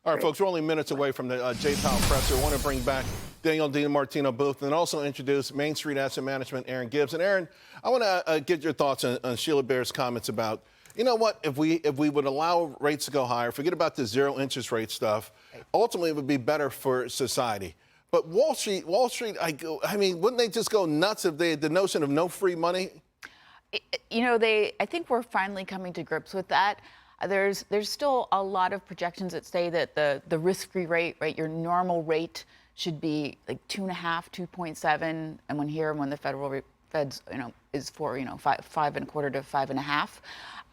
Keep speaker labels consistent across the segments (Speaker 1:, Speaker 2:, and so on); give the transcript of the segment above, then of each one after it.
Speaker 1: All right, folks, we're only minutes away from the J. Powell presser. I want to bring back Danielle DiMartino Booth and also introduce Main Street Asset Management, Erin Gibbs. And Erin, I want to get your thoughts on Sheila Bair's comments about, you know what, if we would allow rates to go higher, forget about the zero interest rate stuff, ultimately it would be better for society. But Wall Street, I mean, wouldn't they just go nuts if they had the notion of no free money?
Speaker 2: You know, I think we're finally coming to grips with that. There's still a lot of projections that say that the risk-free rate, right, your normal rate should be like 2.5, 2.7, and when the Fed's, is for 5.25 to 5.5.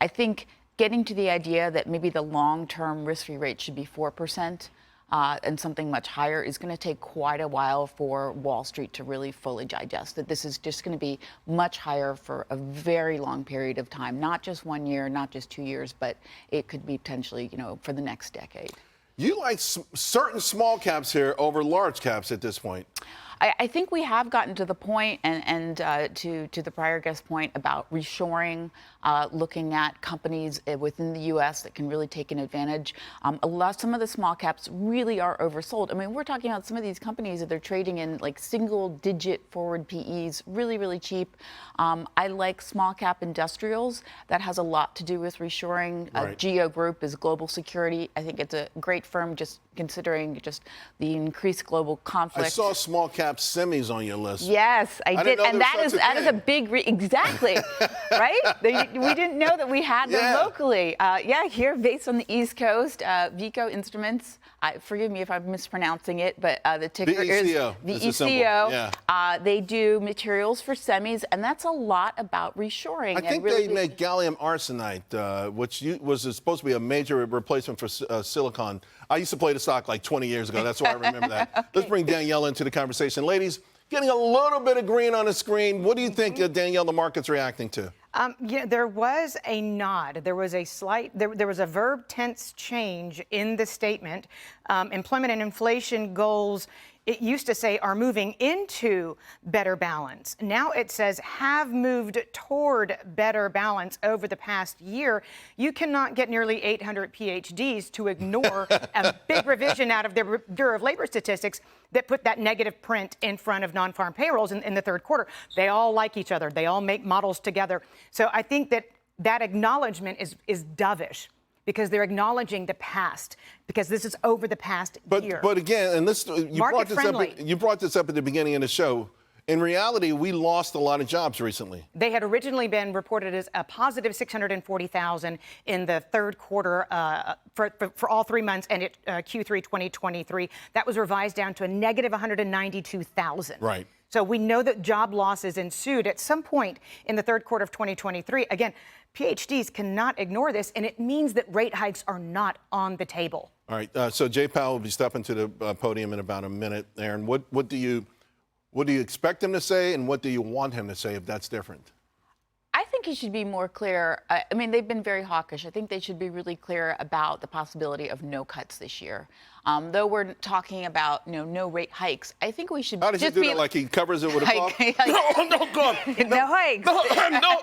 Speaker 2: I think getting to the idea that maybe the long-term risk-free rate should be 4%. And something much higher is going to take quite a while for Wall Street to really fully digest that this is just going to be much higher for a very long period of time, not just 1 year, not just 2 years, but it could be potentially, for the next decade.
Speaker 1: You like certain small caps here over large caps at this point.
Speaker 2: I think we have gotten to the point, and to the prior guest point about reshoring, looking at companies within the U.S. that can really take an advantage. Some of the small caps really are oversold. I mean, we're talking about some of these companies that they're trading in like single-digit forward PEs, really, really cheap. I like small cap industrials. That has a lot to do with reshoring.
Speaker 1: Right.
Speaker 2: Geo Group is global security. I think it's a great firm, just considering just the increased global conflict.
Speaker 1: I saw small cap semis on your list.
Speaker 2: Yes, I did, and that is a big exactly right. We didn't know that we had them locally. Here based on the East Coast, Vico Instruments. Forgive me if I'm mispronouncing it, but the ticker is VECO. They do materials for semis, and that's a lot about reshoring.
Speaker 1: I think they make gallium arsenide, which was supposed to be a major replacement for silicon. I used to play the stock like 20 years ago. That's why I remember that. Okay. Let's bring Danielle into the conversation. Ladies, getting a little bit of green on the screen. What do you think, Danielle, the market's reacting to?
Speaker 3: There was a nod. There was a slight, there was a verb tense change in the statement. Employment and inflation goals, it used to say, are moving into better balance. Now it says have moved toward better balance over the past year. You cannot get nearly 800 PhDs to ignore a big revision out of the Bureau of Labor Statistics that put that negative print in front of non-farm payrolls in the third quarter. They all like each other. They all make models together. So I think that acknowledgement is dovish, because they're acknowledging the past, because this is over the past year.
Speaker 1: But again, and you brought this up at the beginning of the show. In reality, we lost a lot of jobs recently.
Speaker 3: They had originally been reported as a positive 640,000 in the third quarter for all 3 months, and Q3 2023. That was revised down to a negative 192,000.
Speaker 1: Right.
Speaker 3: So we know that job losses ensued at some point in the third quarter of 2023. Again, PhDs cannot ignore this, and it means that rate hikes are not on the table.
Speaker 1: All right. So Jay Powell will be stepping to the podium in about a minute. Erin, what do you expect him to say, and what do you want him to say if that's different?
Speaker 2: I think he should be more clear. I mean, they've been very hawkish. I think they should be really clear about the possibility of no cuts this year. Though we're talking about no rate hikes, I think we should.
Speaker 1: How does he do that? Like he covers it with a cloth?
Speaker 2: No hikes.
Speaker 1: No.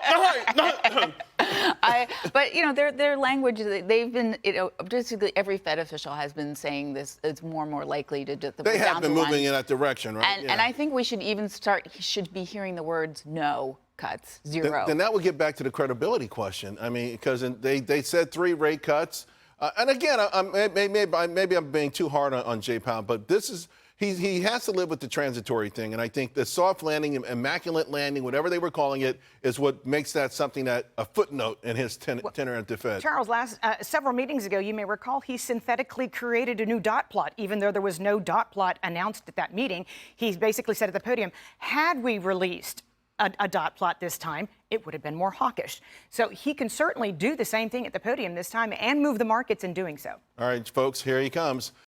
Speaker 2: But their language. They've been. Basically every Fed official has been saying this. It's more and more likely to.
Speaker 1: They have been moving in that direction, right?
Speaker 2: And I think we should even should be hearing the words no cuts, zero.
Speaker 1: Then that would get back to the credibility question. I mean, because they said 3 rate cuts. And again, maybe I'm being too hard on Jay Powell, but this is he has to live with the transitory thing. And I think the soft landing, immaculate landing, whatever they were calling it, is what makes that something that a footnote in his tenure at the Fed.
Speaker 3: Charles, several meetings ago, you may recall, he synthetically created a new dot plot, even though there was no dot plot announced at that meeting. He basically said at the podium, had we released a dot plot this time, it would have been more hawkish. So he can certainly do the same thing at the podium this time and move the markets in doing so.
Speaker 1: All right, folks, here he comes.